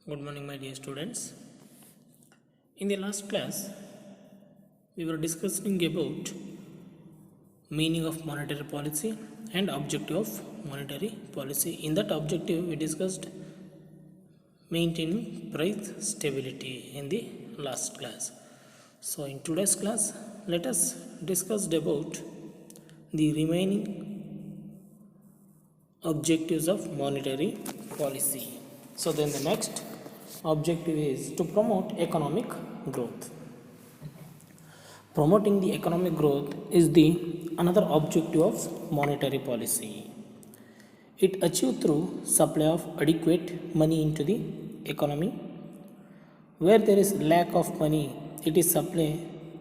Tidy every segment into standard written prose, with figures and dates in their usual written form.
Good morning, my dear students. In the last class, we were discussing about meaning of monetary policy and objective of monetary policy. In that objective, we discussed maintaining price stability in the last class. So, in today's class, let us discuss about the remaining objectives of monetary policy. So, then the next objective is to promote economic growth. Promoting the economic growth is the another objective of monetary policy. It achieved through supply of adequate money into the economy. Where there is lack of money, it is supply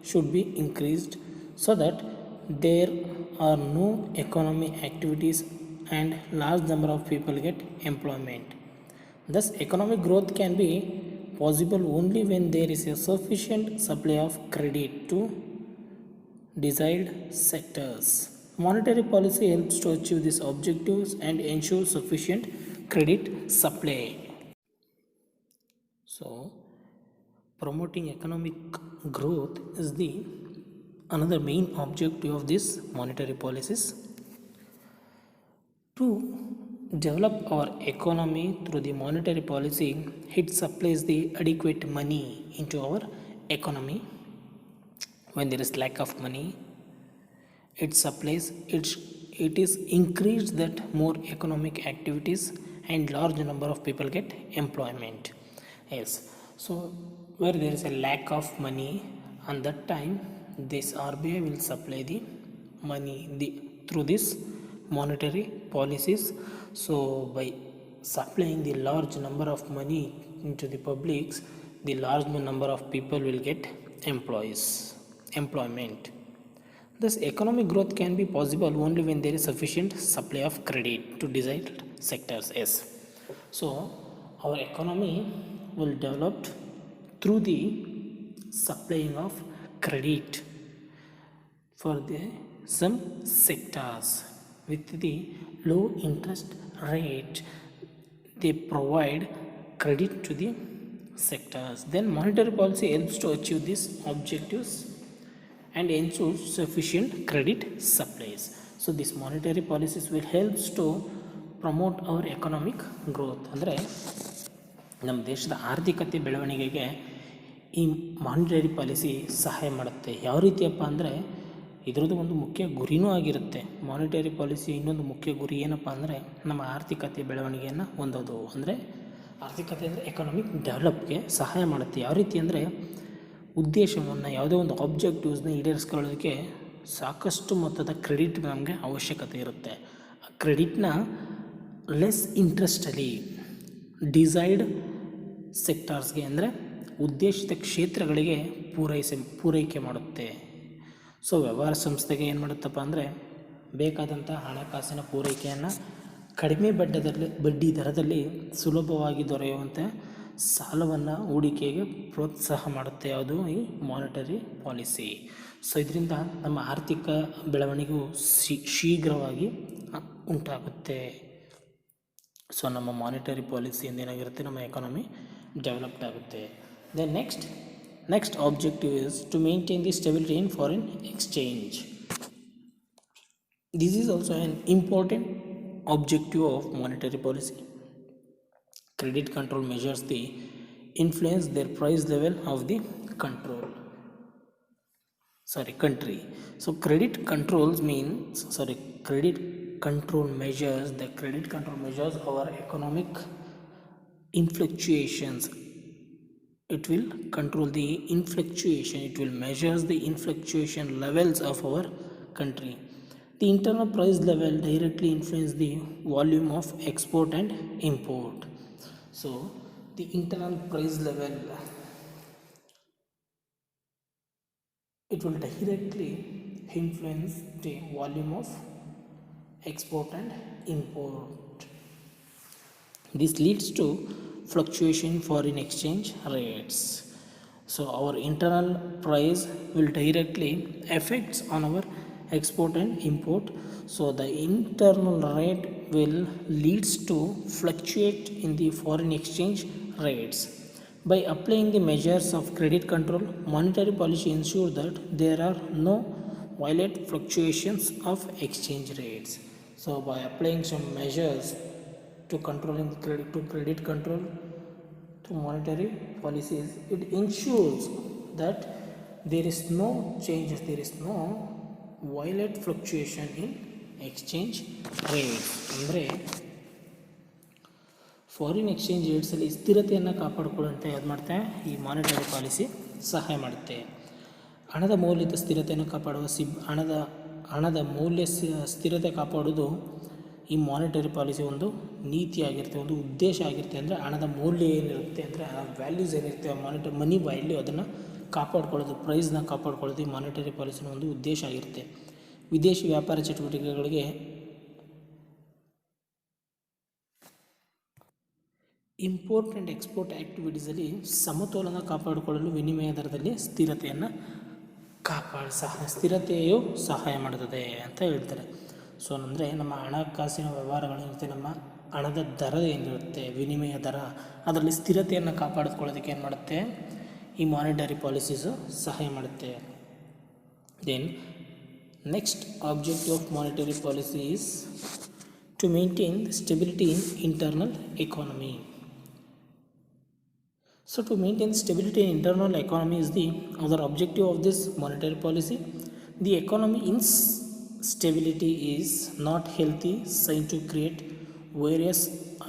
should be increased so that there are no economic activities and large number of people get employment. Thus, economic growth can be possible only when there is a sufficient supply of credit to desired sectors. Monetary policy helps to achieve these objectives and ensure sufficient credit supply. So, promoting economic growth is the another main objective of this monetary policies. To develop our economy through the monetary policy, it supplies the adequate money into our economy. When there is lack of money, it supplies it is increased that more economic activities and large number of people get employment. Yes, so where there is a lack of money, and that time this RBI will supply the money through this monetary policies. So by supplying the large number of money into the publics, the large number of people will get employment. Thus, economic growth can be possible only when there is sufficient supply of credit to desired sectors. Yes. So, our economy will develop through the supplying of credit for some sectors with the low interest rate. They provide credit to the sectors. Then monetary policy helps to achieve these objectives and ensure sufficient credit supplies. So this monetary policies will help to promote our economic growth. ಅಂದರೆ ನಮ್ಮ ದೇಶದ ಆರ್ಥಿಕತೆ ಬೆಳವಣಿಗೆಗೆ ಈ monetary policy ಸಹಾಯ ಮಾಡುತ್ತೆ. ಯಾವ ರೀತಿಯಪ್ಪ ಅಂದರೆ ಇದರದ್ದು ಒಂದು ಮುಖ್ಯ ಗುರಿನೂ ಆಗಿರುತ್ತೆ. ಮಾನಿಟರಿ ಪಾಲಿಸಿ ಇನ್ನೊಂದು ಮುಖ್ಯ ಗುರಿ ಏನಪ್ಪ ಅಂದರೆ ನಮ್ಮ ಆರ್ಥಿಕತೆ ಬೆಳವಣಿಗೆಯನ್ನು ಹೊಂದೋದು. ಅಂದರೆ ಆರ್ಥಿಕತೆ ಅಂದರೆ ಎಕನಾಮಿಕ್ ಡೆವಲಪ್ಗೆ ಸಹಾಯ ಮಾಡುತ್ತೆ. ಯಾವ ರೀತಿ ಅಂದರೆ ಉದ್ದೇಶವನ್ನು ಯಾವುದೇ ಒಂದು ಆಬ್ಜೆಕ್ಟಿವ್ಸ್ನ ಈಡೇರಿಸ್ಕೊಳ್ಳೋದಕ್ಕೆ ಸಾಕಷ್ಟು ಮೊತ್ತದ ಕ್ರೆಡಿಟ್ ನಮಗೆ ಅವಶ್ಯಕತೆ ಇರುತ್ತೆ. ಆ ಕ್ರೆಡಿಟ್ನ ಲೆಸ್ ಇಂಟ್ರೆಸ್ಟಲ್ಲಿ ಡಿಸೈರ್ಡ್ ಸೆಕ್ಟಾರ್ಸ್ಗೆ ಅಂದರೆ ಉದ್ದೇಶಿತ ಕ್ಷೇತ್ರಗಳಿಗೆ ಪೂರೈಕೆ ಮಾಡುತ್ತೆ. ಸೊ ವ್ಯವಹಾರ ಸಂಸ್ಥೆಗೆ ಏನು ಮಾಡುತ್ತಪ್ಪ ಅಂದರೆ ಬೇಕಾದಂಥ ಹಣಕಾಸಿನ ಪೂರೈಕೆಯನ್ನು ಕಡಿಮೆ ಬಡ್ಡಿ ದರದಲ್ಲಿ ಸುಲಭವಾಗಿ ದೊರೆಯುವಂತೆ ಸಾಲವನ್ನು ಹೂಡಿಕೆಗೆ ಪ್ರೋತ್ಸಾಹ ಮಾಡುತ್ತೆ. ಯಾವುದು ಈ ಮಾನಿಟರಿ ಪಾಲಿಸಿ. ಸೊ ಇದರಿಂದ ನಮ್ಮ ಆರ್ಥಿಕ ಬೆಳವಣಿಗೆಯು ಶೀಘ್ರವಾಗಿ ಉಂಟಾಗುತ್ತೆ. ಸೊ ನಮ್ಮ ಮಾನಿಟರಿ ಪಾಲಿಸಿಯಿಂದ ಏನಾಗಿರುತ್ತೆ, ನಮ್ಮ ಎಕಾನಮಿ ಡೆವಲಪ್ಡ್ ಆಗುತ್ತೆ. Then next objective is to maintain the stability in foreign exchange. This is also an important objective of monetary policy. Credit control measures the influence their price level of the country. So credit control measures our economic influctuations. It will control the influctuation. It will measure the influctuation levels of our country. The internal price level directly influences the volume of export and import. So, the internal price level, it will directly influence the volume of export and import. This leads to fluctuation in foreign exchange rates. So, our internal price will directly affects on our export and import. So the internal rate will leads to fluctuate in the foreign exchange rates. By applying the measures of credit control, monetary policy ensures that there are no violent fluctuations of exchange rates. So, by applying some measures to controlling credit control to monetary policies, it ensures that there is no changes, there is no violent fluctuation in exchange rates. ಅಂದರೆ foreign exchange ರೇಟ್ಸಲ್ಲಿ ಸ್ಥಿರತೆಯನ್ನು ಕಾಪಾಡಿಕೊಳ್ಳುವಂತೆ ಯಾವ್ದು ಮಾಡುತ್ತೆ, ಈ monetary policy ಸಹಾಯ ಮಾಡುತ್ತೆ. ಹಣದ ಮೌಲ್ಯದ ಸ್ಥಿರತೆಯನ್ನು ಕಾಪಾಡುವ ಹಣದ ಮೌಲ್ಯ ಸ್ಥಿರತೆ ಕಾಪಾಡೋದು ಈ ಮಾನಿಟರಿ ಪಾಲಿಸಿ ಒಂದು ನೀತಿಯಾಗಿರುತ್ತೆ, ಒಂದು ಉದ್ದೇಶ ಆಗಿರುತ್ತೆ. ಅಂದರೆ ಹಣದ ಮೌಲ್ಯ ಏನಿರುತ್ತೆ, ಅಂದರೆ ಆ ವ್ಯಾಲ್ಯೂಸ್ ಏನಿರುತ್ತೆ, ಮನಿ ವ್ಯಾಲ್ಯೂ ಅದನ್ನು ಕಾಪಾಡ್ಕೊಳ್ಳೋದು, ಪ್ರೈಸ್ನ ಕಾಪಾಡ್ಕೊಳ್ಳೋದು ಈ ಮಾನಿಟರಿ ಪಾಲಿಸಿನ ಒಂದು ಉದ್ದೇಶ ಆಗಿರುತ್ತೆ. ವಿದೇಶಿ ವ್ಯಾಪಾರ ಚಟುವಟಿಕೆಗಳಿಗೆ ಇಂಪೋರ್ಟ್ ಆ್ಯಂಡ್ ಎಕ್ಸ್ಪೋರ್ಟ್ ಆ್ಯಕ್ಟಿವಿಟೀಸಲ್ಲಿ ಸಮತೋಲನ ಕಾಪಾಡಿಕೊಳ್ಳಲು ವಿನಿಮಯ ದರದಲ್ಲಿ ಸ್ಥಿರತೆಯು ಸಹಾಯ ಮಾಡುತ್ತದೆ ಅಂತ ಹೇಳ್ತಾರೆ. ಸೊ ಅಂದರೆ ನಮ್ಮ ಹಣಕಾಸಿನ ವ್ಯವಹಾರಗಳಿರುತ್ತೆ, ನಮ್ಮ ಹಣದ ದರ ಏನಿರುತ್ತೆ, ವಿನಿಮಯ ದರ, ಅದರಲ್ಲಿ ಸ್ಥಿರತೆಯನ್ನು ಕಾಪಾಡಿಕೊಳ್ಳೋದಕ್ಕೆ ಏನು ಮಾಡುತ್ತೆ, ಈ ಮಾನಿಟರಿ ಪಾಲಿಸೀಸು ಸಹಾಯ ಮಾಡುತ್ತೆ. Then next objective of monetary policy is to maintain stability in internal economy. So to maintain stability in internal economy is the other objective of this monetary policy. The economy instability is not healthy sign to create various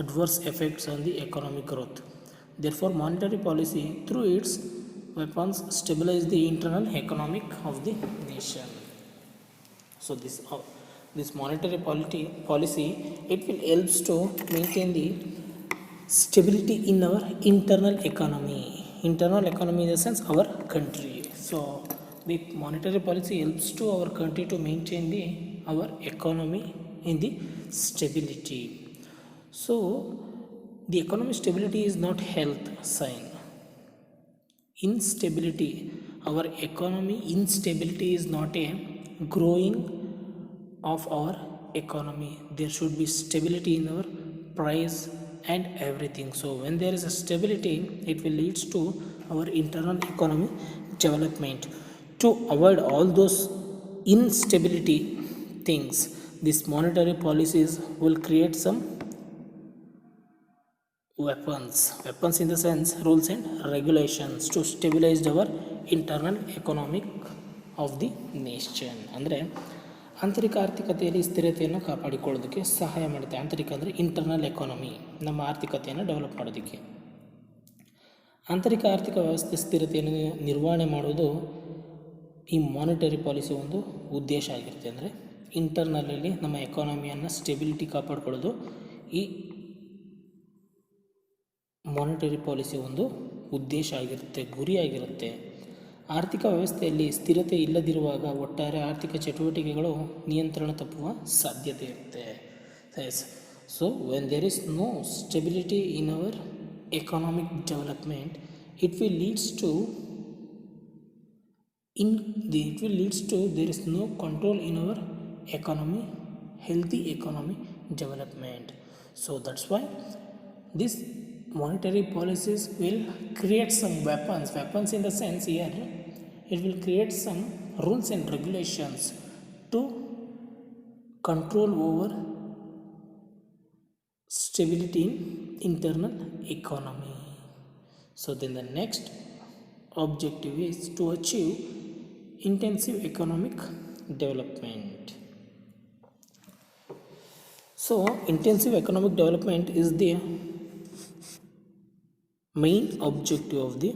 adverse effects on the economic growth. Therefore, monetary policy through its weapons stabilize the internal economic of the nation. So this monetary policy it will helps to maintain the stability in our internal economy in the sense our country. So the monetary policy helps to our country to maintain our economy in the stability. So the economic stability is not health sign. Instability, our economy instability is not a growing of our economy. There should be stability in our price and everything. So when there is a stability, it will leads to our internal economy development. To avoid all those instability things, these monetary policies will create some weapons in the sense rules and regulations to stabilize our internal economic of the nation. ಅಂದರೆ ಆಂತರಿಕ ಆರ್ಥಿಕತೆಯಲ್ಲಿ ಸ್ಥಿರತೆಯನ್ನು ಕಾಪಾಡಿಕೊಳ್ಳೋದಕ್ಕೆ ಸಹಾಯ ಮಾಡುತ್ತೆ. ಆಂತರಿಕ ಅಂದರೆ internal economy, ನಮ್ಮ ಆರ್ಥಿಕತೆಯನ್ನು ಡೆವಲಪ್ ಮಾಡೋದಕ್ಕೆ. ಆಂತರಿಕ ಆರ್ಥಿಕ ವ್ಯವಸ್ಥೆ ಸ್ಥಿರತೆಯನ್ನು ನಿರ್ವಹಣೆ ಮಾಡೋದು ಈ ಮಾನಿಟರಿ ಪಾಲಿಸಿ ಒಂದು ಉದ್ದೇಶ ಆಗಿರುತ್ತೆ. ಅಂದರೆ ಇಂಟರ್ನಲಲ್ಲಿ ನಮ್ಮ ಎಕಾನಮಿಯನ್ನು ಸ್ಟೆಬಿಲಿಟಿ ಕಾಪಾಡಿಕೊಳ್ಳೋದು ಈ ಮಾನಿಟರಿ ಪಾಲಿಸಿ ಒಂದು ಉದ್ದೇಶ ಆಗಿರುತ್ತೆ, ಗುರಿಯಾಗಿರುತ್ತೆ. ಆರ್ಥಿಕ ವ್ಯವಸ್ಥೆಯಲ್ಲಿ ಸ್ಥಿರತೆ ಇಲ್ಲದಿರುವಾಗ ಒಟ್ಟಾರೆ ಆರ್ಥಿಕ ಚಟುವಟಿಕೆಗಳು ನಿಯಂತ್ರಣ ತಪ್ಪುವ ಸಾಧ್ಯತೆ ಇರುತ್ತೆ. So when there is no stability in our economic development, it will leads to there is no control in our economy, healthy economy development. So that's why this monetary policies will create some weapons in the sense here it will create some rules and regulations to control over stability in internal economy. So then the next objective is to achieve intensive economic development. So intensive economic development is the main objective of the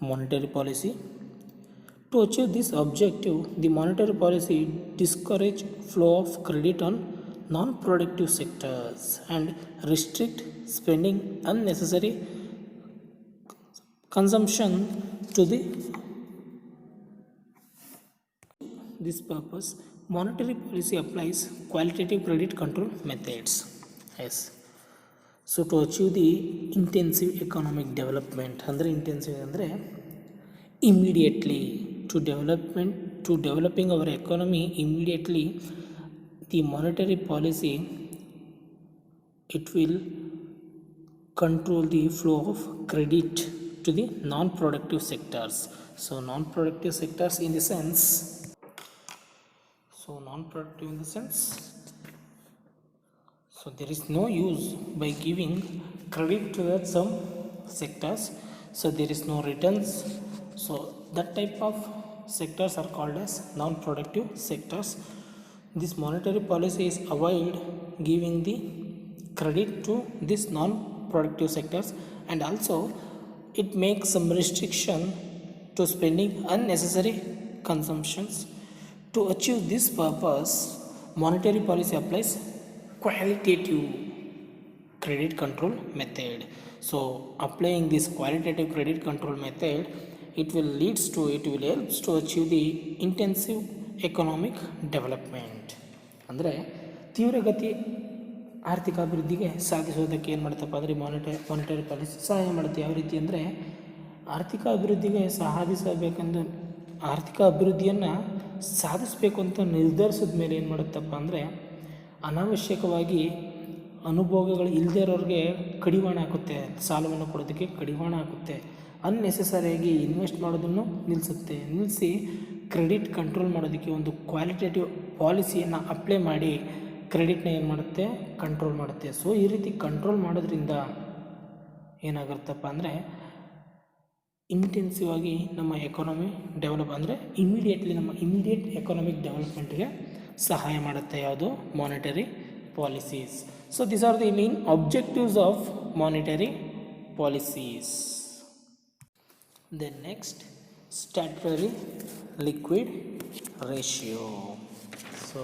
monetary policy. To achieve this objective, the monetary policy discourage flow of credit on non-productive sectors and restrict spending unnecessary consumption to this purpose. Monetary policy applies qualitative credit control methods. Yes. So to achieve the intensive economic development, ಅಂದರೆ intensive ಅಂದರೆ immediately to developing our economy immediately, the monetary policy it will control the flow of credit to the non-productive sectors. So non-productive sectors in the sense, non-productive in the sense, so there is no use by giving credit to that some sectors, so there is no returns, so that type of sectors are called as non-productive sectors. This monetary policy is avoid giving the credit to these non-productive sectors, and also it makes some restriction to spending unnecessary consumptions. To achieve this purpose, monetary policy applies qualitative credit control method. So applying this qualitative credit control method, it will helps to achieve the intensive economic development. ಅಂದರೆ ತೀವ್ರಗತಿ ಆರ್ಥಿಕ ಅಭಿವೃದ್ಧಿಗೆ ಸಾಧಿಸೋದಕ್ಕೆ ಏನು ಮಾಡುತ್ತಪ್ಪ ಅಂದರೆ monetary policy ಸಹಾಯ ಮಾಡುತ್ತೆ. ಯಾವ ರೀತಿ ಅಂದರೆ ಆರ್ಥಿಕ ಅಭಿವೃದ್ಧಿಗೆ ಸಾಧಿಸಬೇಕೆಂದು ಆರ್ಥಿಕ ಅಭಿವೃದ್ಧಿಯನ್ನು ಸಾಧಿಸಬೇಕು ಅಂತ ನಿರ್ಧರಿಸಿದ ಮೇಲೆ ಏನು ಮಾಡುತ್ತಪ್ಪ ಅಂದರೆ ಅನಾವಶ್ಯಕವಾಗಿ ಅನುಭೋಗಗಳು ಇಲ್ಲದೇ ಇರೋರಿಗೆ ಕಡಿವಾಣ ಹಾಕುತ್ತೆ, ಸಾಲವನ್ನು ಕೊಡೋದಕ್ಕೆ ಕಡಿವಾಣ ಹಾಕುತ್ತೆ, ಅನ್ನೆಸೆಸರಿಯಾಗಿ ಇನ್ವೆಸ್ಟ್ ಮಾಡೋದನ್ನು ನಿಲ್ಲಿಸಿ ಕ್ರೆಡಿಟ್ ಕಂಟ್ರೋಲ್ ಮಾಡೋದಕ್ಕೆ ಒಂದು ಕ್ವಾಲಿಟೇಟಿವ್ ಪಾಲಿಸಿಯನ್ನು ಅಪ್ಲೈ ಮಾಡಿ ಕ್ರೆಡಿಟ್ನ ಏನು ಮಾಡುತ್ತೆ, ಕಂಟ್ರೋಲ್ ಮಾಡುತ್ತೆ. ಸೊ ಈ ರೀತಿ ಕಂಟ್ರೋಲ್ ಮಾಡೋದ್ರಿಂದ ಏನಾಗುತ್ತಪ್ಪ ಅಂದರೆ ಇಂಟೆನ್ಸಿವ್ ಆಗಿ ನಮ್ಮ ಎಕಾನಮಿ ಡೆವಲಪ್ ಅಂದರೆ ಇಮಿಡಿಯೇಟ್ ಎಕಾನಮಿಕ್ ಡೆವಲಪ್ಮೆಂಟ್ಗೆ ಸಹಾಯ ಮಾಡುತ್ತೆ ಯಾವುದು, monetary policies. So these are the main objectives of monetary policies. Then next, statutory liquid ratio. So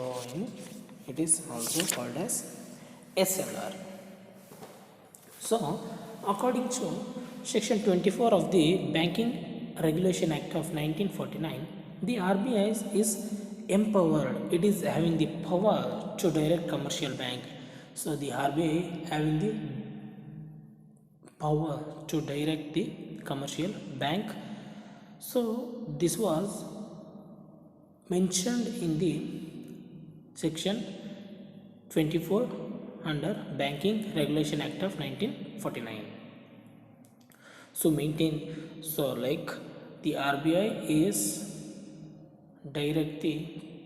it is also called as SLR. So according to section 24 of the Banking Regulation Act of 1949, the RBI is empowered. It is having the power to direct commercial bank. So the RBI having the power to direct the commercial bank. So this was mentioned in the section 24 under Banking Regulation Act of 1949. So like the RBI is direct the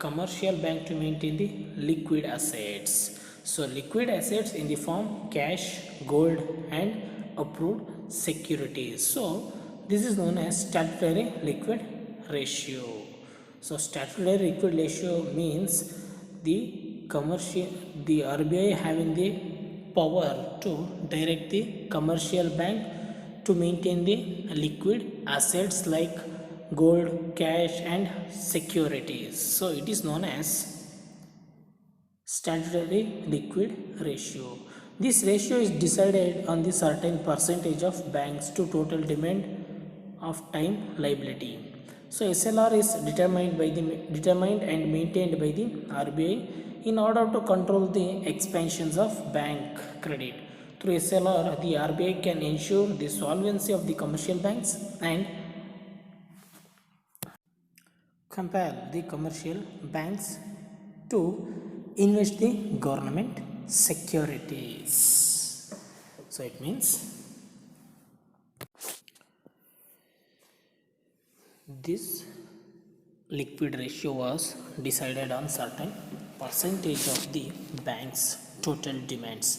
commercial bank to maintain the liquid assets. So liquid assets in the form cash, gold and approved securities. So this is known as statutory liquid ratio. So statutory liquid ratio means the RBI having the power to direct the commercial bank to maintain the liquid assets like gold, cash and securities. So it is known as statutory liquid ratio. This ratio is decided on the certain percentage of banks to total demand of time liability. So SLR is determined and maintained by the RBI in order to control the expansions of bank credit. Through SLR, the RBI can ensure the solvency of the commercial banks and compel the commercial banks to invest the government securities. So it means this liquid ratio was decided on certain percentage of the bank's total demands.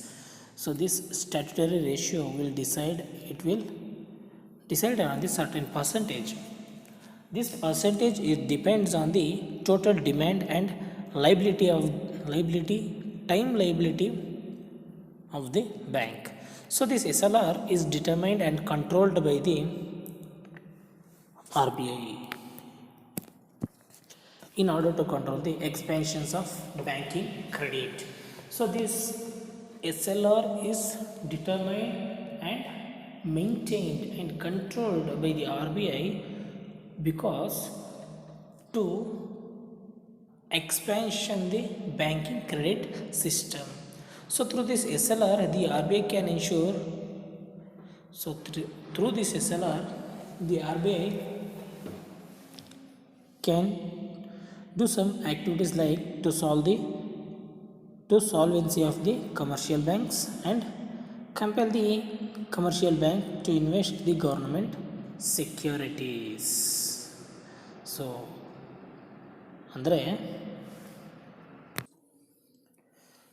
So this statutory ratio will decide on the certain percentage. This percentage depends on the total demand and liability of the bank. So this SLR is determined and controlled by the RBI in order to control the expansions of banking credit. So this SLR is determined and maintained and controlled by the RBI because to expansion the banking credit system. So through this SLR, the RBI can ensure. So through this SLR, the RBI can do some activities like to solvency of the commercial banks and compel the commercial bank to invest the government securities. So ಅಂದರೆ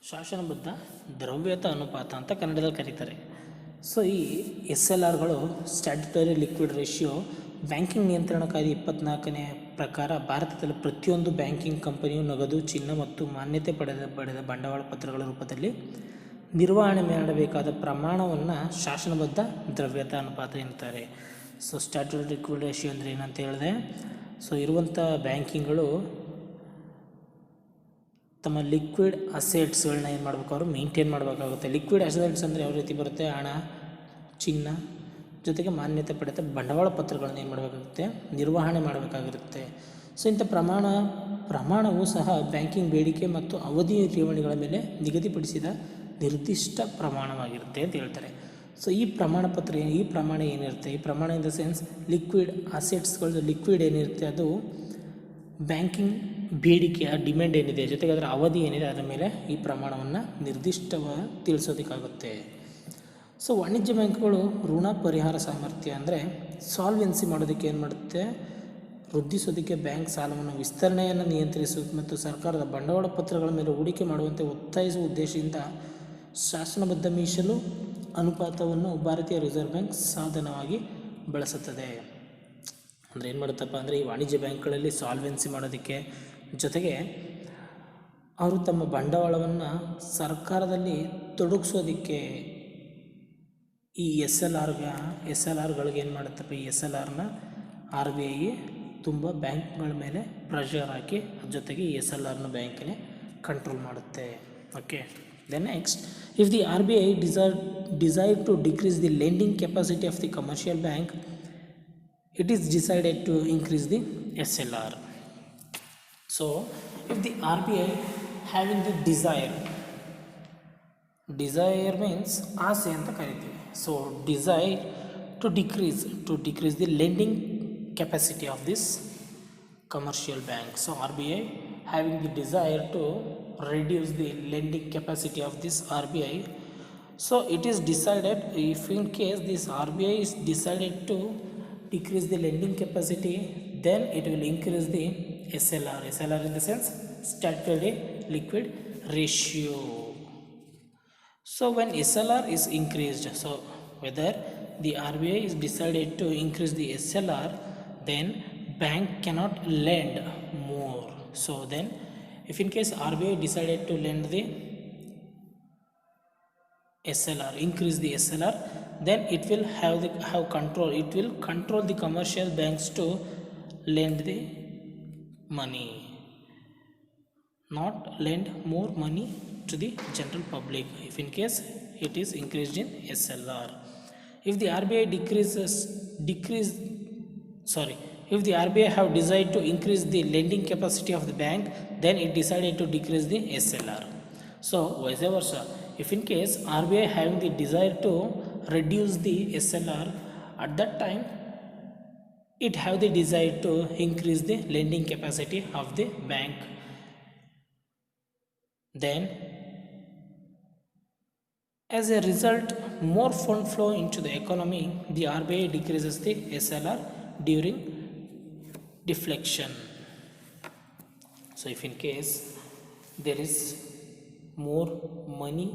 ಶಾಸನಬದ್ಧ ದ್ರವ್ಯತಾ ಅನುಪಾತ ಅಂತ ಕನ್ನಡದಲ್ಲಿ ಕರೀತಾರೆ. So ಈ SLRಗಳು statutory liquid ratio banking ನಿಯಂತ್ರಣ ಕಾಯ್ದೆ 24ನೇ ಪ್ರಕಾರ ಭಾರತದಲ್ಲಿ ಪ್ರತಿಯೊಂದು ಬ್ಯಾಂಕಿಂಗ್ ಕಂಪನಿಯು ನಗದು, ಚಿನ್ನ ಮತ್ತು ಮಾನ್ಯತೆ ಪಡೆದ ಬಂಡವಾಳ ಪತ್ರಗಳ ರೂಪದಲ್ಲಿ ನಿರ್ವಹಣೆ ಮಾಡಬೇಕಾದ ಪ್ರಮಾಣವನ್ನು ಶಾಸನಬದ್ಧ ದ್ರವ್ಯತಾ ಅನುಪಾತ ಎನ್ನುತ್ತಾರೆ. ಸೊ ಸ್ಟ್ಯಾಟ್ಯುಟರಿ ಲಿಕ್ವಿಡ್ ರೇಷಿಯೋ ಅಂದರೆ ಏನಂತ ಹೇಳಿದೆ, ಸೊ ಇರುವಂಥ ಬ್ಯಾಂಕಿಂಗ್ಗಳು ತಮ್ಮ ಲಿಕ್ವಿಡ್ ಅಸೆಟ್ಸ್ಗಳನ್ನ ಏನು ಮಾಡಬೇಕು, ಅವರು ಮೇಂಟೈನ್ ಮಾಡಬೇಕಾಗುತ್ತೆ. ಲಿಕ್ವಿಡ್ ಅಸೆಟ್ಸ್ ಅಂದರೆ ಯಾವ ರೀತಿ ಬರುತ್ತೆ, ಹಣ, ಚಿನ್ನ ಜೊತೆಗೆ ಮಾನ್ಯತೆ ಪಡೆದ ಬಂಡವಾಳ ಪತ್ರಗಳನ್ನ ಏನು ಮಾಡಬೇಕಾಗುತ್ತೆ, ನಿರ್ವಹಣೆ ಮಾಡಬೇಕಾಗಿರುತ್ತೆ. ಸೊ ಇಂಥ ಪ್ರಮಾಣವು ಸಹ ಬ್ಯಾಂಕಿಂಗ್ ಬೇಡಿಕೆ ಮತ್ತು ಅವಧಿ ಠೇವಣಿಗಳ ಮೇಲೆ ನಿಗದಿಪಡಿಸಿದ ನಿರ್ದಿಷ್ಟ ಪ್ರಮಾಣವಾಗಿರುತ್ತೆ ಅಂತ ಹೇಳ್ತಾರೆ. ಸೊ ಈ ಪ್ರಮಾಣ ಏನಿರುತ್ತೆ, ಈ ಪ್ರಮಾಣ ಇನ್ ದ ಸೆನ್ಸ್ ಲಿಕ್ವಿಡ್ ಅಸೆಟ್ಸ್ಗಳು ಲಿಕ್ವಿಡ್ ಏನಿರುತ್ತೆ ಅದು ಬ್ಯಾಂಕಿಂಗ್ ಬೇಡಿಕೆಯ ಡಿಮ್ಯಾಂಡ್ ಏನಿದೆ ಜೊತೆಗೆ ಅದರ ಅವಧಿ ಏನಿದೆ ಅದರ ಮೇಲೆ ಈ ಪ್ರಮಾಣವನ್ನು ನಿರ್ದಿಷ್ಟವಾಗಿ ತಿಳಿಸೋದಕ್ಕಾಗುತ್ತೆ. ಸೊ ವಾಣಿಜ್ಯ ಬ್ಯಾಂಕ್ಗಳು ಋಣ ಪರಿಹಾರ ಸಾಮರ್ಥ್ಯ ಅಂದರೆ ಸಾಲ್ವೆನ್ಸಿ ಮಾಡೋದಕ್ಕೆ ಏನು ಮಾಡುತ್ತೆ, ವೃದ್ಧಿಸೋದಕ್ಕೆ ಬ್ಯಾಂಕ್ ಸಾಲವನ್ನು ವಿಸ್ತರಣೆಯನ್ನು ನಿಯಂತ್ರಿಸುವುದು ಮತ್ತು ಸರ್ಕಾರದ ಬಂಡವಾಳ ಪತ್ರಗಳ ಮೇಲೆ ಹೂಡಿಕೆ ಮಾಡುವಂತೆ ಒತ್ತಾಯಿಸುವ ಉದ್ದೇಶದಿಂದ ಶಾಸನಬದ್ಧ ಮೀಸಲು ಅನುಪಾತವನ್ನು ಭಾರತೀಯ ರಿಸರ್ವ್ ಬ್ಯಾಂಕ್ ಸಾಧನವಾಗಿ ಬಳಸುತ್ತದೆ. ಅಂದರೆ ಏನು ಮಾಡುತ್ತಪ್ಪ ಅಂದರೆ ಈ ವಾಣಿಜ್ಯ ಬ್ಯಾಂಕ್ಗಳಲ್ಲಿ ಸಾಲ್ವೆನ್ಸಿ ಮಾಡೋದಕ್ಕೆ ಜೊತೆಗೆ ಅವರು ತಮ್ಮ ಬಂಡವಾಳವನ್ನು ಸರ್ಕಾರದಲ್ಲಿ ತೊಡಗಿಸೋದಕ್ಕೆ ಈ SLRಗಳಿಗೆ ಏನು ಮಾಡುತ್ತಪ್ಪ, ಈ SLRನ RBI ತುಂಬ ಬ್ಯಾಂಕ್ಗಳ ಮೇಲೆ ಪ್ರೆಷರ್ ಹಾಕಿ ಅದ್ರ ಜೊತೆಗೆ ಈ SLRನ ಬ್ಯಾಂಕಿನೇ ಕಂಟ್ರೋಲ್ ಮಾಡುತ್ತೆ. Okay, then next, if the RBI decide to decrease the lending capacity of the commercial bank, it is decided to increase the SLR. So if the RBI having the desire means ಆಸೆ ಅಂತ ಕರಿತೀವಿ. So desire to decrease the lending capacity of this commercial bank. So RBI having the desire to reduce the lending capacity of this RBI. So it is decided, if in case this RBI is decided to decrease the lending capacity, then it will increase the SLR in the sense statutory liquid ratio. So when SLR is increased, so whether the RBI is decided to increase the SLR, then bank cannot lend more. So then if in case RBI decided to lend the SLR, increase the SLR, then it will have control. It will control the commercial banks to lend the money, not lend more money to the general public. If in case it is increased in SLR, if the RBI if the RBI have decided to increase the lending capacity of the bank, then it decided to decrease the SLR. So vice versa, if in case RBI having the desire to reduce the SLR, at that time it have the desire to increase the lending capacity of the bank, then as a result more fund flow into the economy, the RBI decreases the SLR during deflection. So if in case there is more money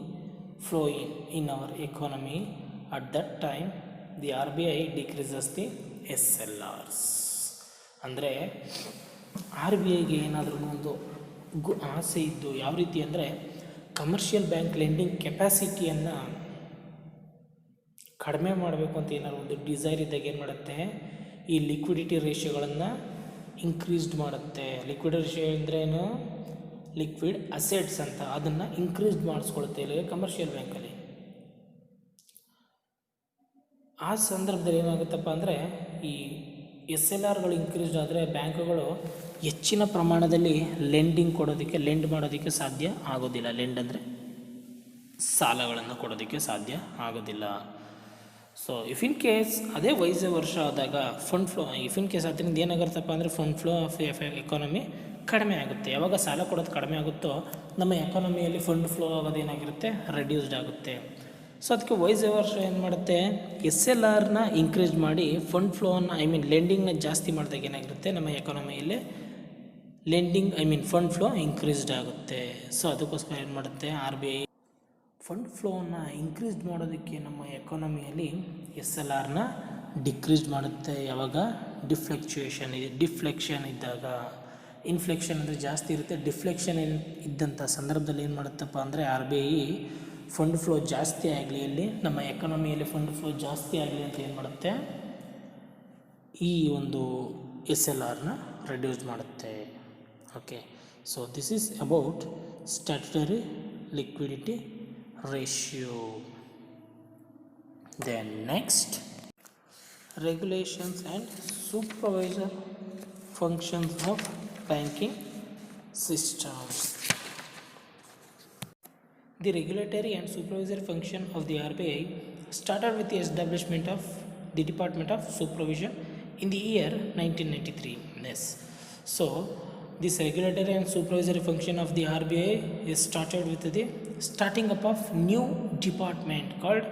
flowing in our economy, at that time the RBI decreases the SLRs. ಅಂದರೆ RBIಗೆ ಏನಾದರೂ ಒಂದು ಆಸೆ ಇದ್ದು ಯಾವ ರೀತಿ ಅಂದರೆ commercial bank lending ಕೆಪಾಸಿಟಿಯನ್ನು ಕಡಿಮೆ ಮಾಡಬೇಕು ಅಂತ ಏನಾದ್ರು ಒಂದು ಡಿಸೈರ್ ಇದ್ದಾಗ ಏನು ಮಾಡುತ್ತೆ, ಈ ಲಿಕ್ವಿಡಿಟಿ ರೇಷಿಯೋಗಳನ್ನು ಇನ್ಕ್ರೀಸ್ಡ್ ಮಾಡುತ್ತೆ. ಲಿಕ್ವಿಡ್ ರೇಷಿಯೋ ಅಂದ್ರೇನು, ಲಿಕ್ವಿಡ್ ಅಸೆಟ್ಸ್ ಅಂತ, ಅದನ್ನು ಇನ್ಕ್ರೀಸ್ಡ್ ಮಾಡಿಸ್ಕೊಳುತ್ತೆ ಇಲ್ಲಿ ಕಮರ್ಷಿಯಲ್ ಬ್ಯಾಂಕಲ್ಲಿ. ಆ ಸಂದರ್ಭದಲ್ಲಿ ಏನಾಗುತ್ತಪ್ಪ ಅಂದರೆ ಈ SLRಗಳು ಇನ್ಕ್ರೀಸ್ಡ್ ಆದರೆ ಬ್ಯಾಂಕುಗಳು ಹೆಚ್ಚಿನ ಪ್ರಮಾಣದಲ್ಲಿ ಲೆಂಡ್ ಮಾಡೋದಕ್ಕೆ ಸಾಧ್ಯ ಆಗೋದಿಲ್ಲ. ಲೆಂಡ್ ಅಂದರೆ ಸಾಲಗಳನ್ನು ಕೊಡೋದಕ್ಕೆ ಸಾಧ್ಯ ಆಗೋದಿಲ್ಲ. ಸೊ ಇಫ್ ಇನ್ ಕೇಸ್ ಅದೇ ವೈಸ್ ವರ್ಷ ಆದಾಗ fund flow, if in case ಅದರಿಂದ ಏನಾಗುತ್ತಪ್ಪ ಅಂದರೆ ಫಂಡ್ ಫ್ಲೋ ಆಫ್ ಎಕಾನಮಿ ಕಡಿಮೆ ಆಗುತ್ತೆ. ಯಾವಾಗ ಸಾಲ ಕೊಡೋದು ಕಡಿಮೆ ಆಗುತ್ತೋ ನಮ್ಮ ಎಕಾನಮಿಯಲ್ಲಿ ಫಂಡ್ ಫ್ಲೋ ಆಗೋದೇನಾಗಿರುತ್ತೆ, ರೆಡ್ಯೂಸ್ಡ್ ಆಗುತ್ತೆ. ಸೊ ಅದಕ್ಕೆ ವೈಸ್ ವರ್ಷ ಏನು ಮಾಡುತ್ತೆ, SLRನ ಇನ್ಕ್ರೀಸ್ ಮಾಡಿ ಫಂಡ್ ಫ್ಲೋನ ಲೆಂಡಿಂಗ್ನ ಜಾಸ್ತಿ ಮಾಡಿದಾಗ ಏನಾಗಿರುತ್ತೆ, ನಮ್ಮ ಎಕಾನಮಿಯಲ್ಲಿ ಲೆಂಡಿಂಗ್ ಫಂಡ್ ಫ್ಲೋ ಇನ್ಕ್ರೀಸ್ಡ್ ಆಗುತ್ತೆ. ಸೊ ಅದಕ್ಕೋಸ್ಕರ ಏನು ಮಾಡುತ್ತೆ, RBI ಫಂಡ್ ಫ್ಲೋನ ಇನ್ಕ್ರೀಸ್ ಮಾಡೋದಕ್ಕೆ ನಮ್ಮ ಎಕಾನಮಿಯಲ್ಲಿ SLRನ ಡಿಕ್ರೀಸ್ ಮಾಡುತ್ತೆ. ಯಾವಾಗ ಡಿಫ್ಲೆಕ್ಷನ್ ಇದ್ದಾಗ. ಇನ್ಫ್ಲೆಕ್ಷನ್ ಅಂದರೆ ಜಾಸ್ತಿ ಇರುತ್ತೆ, ಡಿಫ್ಲೆಕ್ಷನ್ ಇದ್ದಂಥ ಸಂದರ್ಭದಲ್ಲಿ ಏನು ಮಾಡುತ್ತಪ್ಪ ಅಂದರೆ RBI ಫಂಡ್ ಫ್ಲೋ ಜಾಸ್ತಿ ಆಗಲಿ, ಇಲ್ಲಿ ನಮ್ಮ ಎಕಾನಮಿಯಲ್ಲಿ ಫಂಡ್ ಫ್ಲೋ ಜಾಸ್ತಿ ಆಗಲಿ ಅಂತ ಏನು ಮಾಡುತ್ತೆ, ಈ ಒಂದು SLRನ ರೆಡ್ಯೂಸ್ ಮಾಡುತ್ತೆ. Okay, so this is about statutory liquidity ratio. Then next, regulations and supervisor functions of banking system. The regulatory and supervisory function of the RBI started with the establishment of the Department of Supervision in the year 1993. Yes. So this regulatory and supervisory function of the RBI is started with the starting up of new department called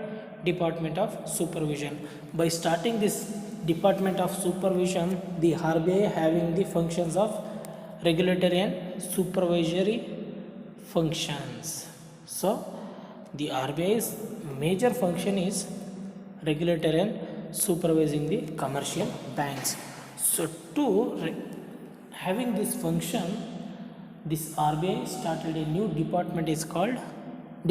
Department of Supervision. By starting this Department of Supervision, the RBI having the functions of regulatory and supervisory functions. So the RBI's major function is regulatory and supervising the commercial banks. So to having this function, this RBI started a new department is called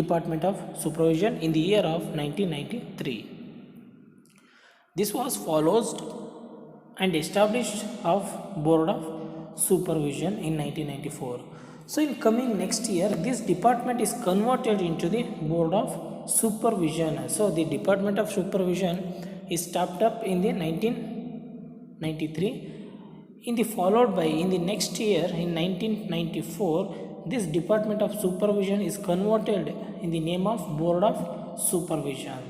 Department of Supervision in the year of 1993. This was followed and established of Board of Supervision in 1994. So in coming next year, this department is converted into the Board of Supervision. So the Department of Supervision is stopped up in the 1993. In the next year, in 1994, this Department of Supervision is converted in the name of Board of Supervision.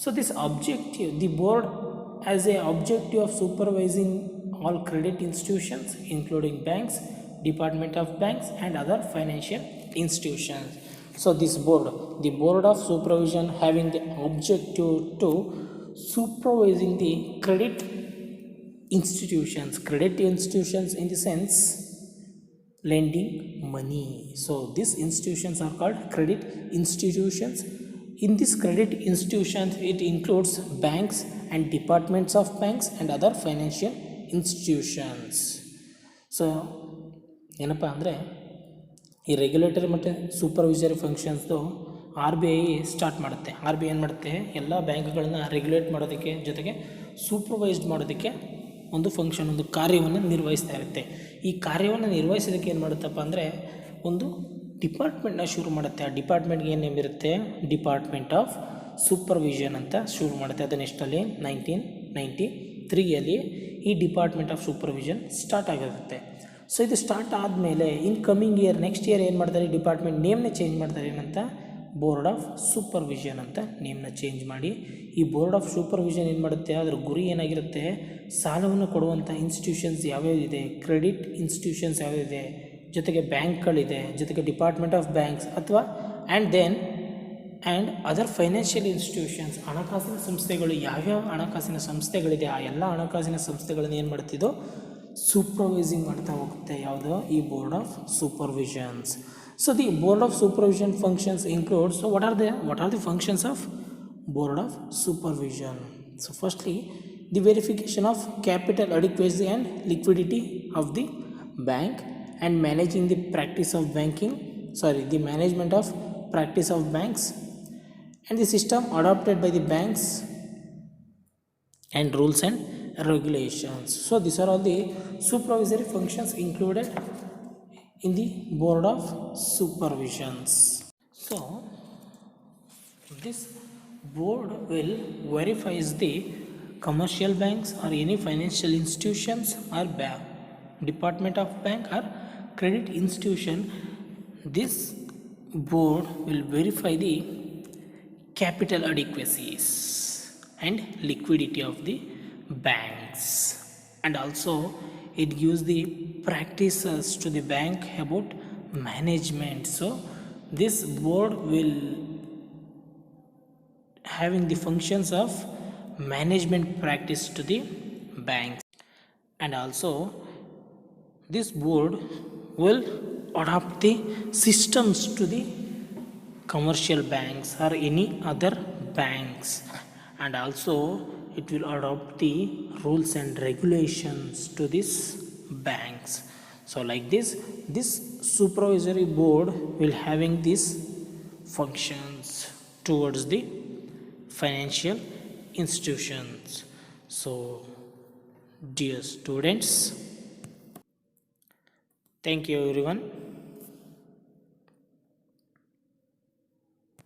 So this objective, the board has a objective of supervising all credit institutions including banks, Department of Banks and other financial institutions. So this board, the Board of Supervision, having the objective to supervising the credit institutions in the sense lending money. So these institutions are called credit institutions. In this credit institutions, it includes banks and departments of banks and other financial institutions. So ಏನಪ್ಪ ಅಂದರೆ ಈ regulatory ಮತ್ತು ಸೂಪರ್ವಿಸರಿ ಫಂಕ್ಷನ್ಸ್ದು RBI start ಮಾಡುತ್ತೆ. RBI ಏನು ಮಾಡುತ್ತೆ, ಎಲ್ಲ ಬ್ಯಾಂಕ್ಗಳನ್ನ regulate ಮಾಡೋದಕ್ಕೆ ಜೊತೆಗೆ ಸೂಪರ್ವೈಸ್ಡ್ ಮಾಡೋದಕ್ಕೆ ಒಂದು ಫಂಕ್ಷನ್, ಒಂದು ಕಾರ್ಯವನ್ನು ನಿರ್ವಹಿಸ್ತಾ ಇರುತ್ತೆ. ಈ ಕಾರ್ಯವನ್ನು ನಿರ್ವಹಿಸೋದಕ್ಕೆ ಏನು ಮಾಡುತ್ತಪ್ಪ ಅಂದರೆ ಒಂದು ಡಿಪಾರ್ಟ್ಮೆಂಟ್ನ ಶುರು ಮಾಡುತ್ತೆ. ಆ ಡಿಪಾರ್ಟ್ಮೆಂಟ್ಗೆ ಏನು ನೇಮ್ ಇರುತ್ತೆ, ಡಿಪಾರ್ಟ್ಮೆಂಟ್ ಆಫ್ ಸೂಪರ್ವಿಷನ್ ಅಂತ ಶುರು ಮಾಡುತ್ತೆ. ಅದನ್ನು ಎಷ್ಟಲ್ಲಿ 1993 ಈ ಡಿಪಾರ್ಟ್ಮೆಂಟ್ ಆಫ್ ಸೂಪರ್ವಿಷನ್ ಸ್ಟಾರ್ಟ್ ಆಗಿರುತ್ತೆ. ಸೊ ಇದು ಸ್ಟಾರ್ಟ್ ಆದಮೇಲೆ in coming year next year ಏನು ಮಾಡ್ತಾರೆ, ಡಿಪಾರ್ಟ್ಮೆಂಟ್ ನೇಮ್ನ ಚೇಂಜ್ ಮಾಡ್ತಾರೆ. ಏನಂತ, ಬೋರ್ಡ್ ಆಫ್ ಸೂಪರ್ವಿಷನ್ ಅಂತ ನೇಮ್ನ ಚೇಂಜ್ ಮಾಡಿ ಈ ಬೋರ್ಡ್ ಆಫ್ ಸೂಪರ್ವಿಷನ್ ಏನು ಮಾಡುತ್ತೆ, ಅದರ ಗುರಿ ಏನಾಗಿರುತ್ತೆ, ಸಾಲವನ್ನು ಕೊಡುವಂಥ ಇನ್ಸ್ಟಿಟ್ಯೂಷನ್ಸ್ ಯಾವ್ಯಾವಿದೆ, ಕ್ರೆಡಿಟ್ ಇನ್ಸ್ಟಿಟ್ಯೂಷನ್ಸ್ ಯಾವ್ಯಾವಿದೆ, ಜೊತೆಗೆ ಬ್ಯಾಂಕ್ಗಳಿದೆ, ಜೊತೆಗೆ ಡಿಪಾರ್ಟ್ಮೆಂಟ್ ಆಫ್ ಬ್ಯಾಂಕ್ಸ್ ಅಥವಾ ಆ್ಯಂಡ್ ಅದರ್ ಫೈನಾನ್ಷಿಯಲ್ ಇನ್ಸ್ಟಿಟ್ಯೂಷನ್ಸ್, ಹಣಕಾಸಿನ ಸಂಸ್ಥೆಗಳು, ಯಾವ್ಯಾವ ಹಣಕಾಸಿನ ಸಂಸ್ಥೆಗಳಿದೆ ಆ ಎಲ್ಲ ಹಣಕಾಸಿನ ಸಂಸ್ಥೆಗಳನ್ನು ಏನು ಮಾಡ್ತಿದ್ದೋ ಸೂಪರ್ವೈಸಿಂಗ್ ಮಾಡ್ತಾ ಹೋಗುತ್ತೆ. ಯಾವುದು, ಈ board of supervisions. So the board of supervision functions include, so what are the functions of board of supervision? So firstly the verification of capital adequacy and liquidity of the bank and managing the practice of the management of practice of banks and the system adopted by the banks and rules and regulations. So these are all the supervisory functions included in the board of supervisions. So this board will verify the commercial banks or any financial institutions or department of bank or credit institution. This board will verify the capital adequacies and liquidity of the banks, and also it gives the practices to the bank about management. So this board will having the functions of management practice to the banks. And also this board will adopt the systems to the commercial banks or any other banks, and also it will adopt the rules and regulations to these banks. So like this supervisory board will having these functions towards the financial institutions. So dear students, thank you everyone.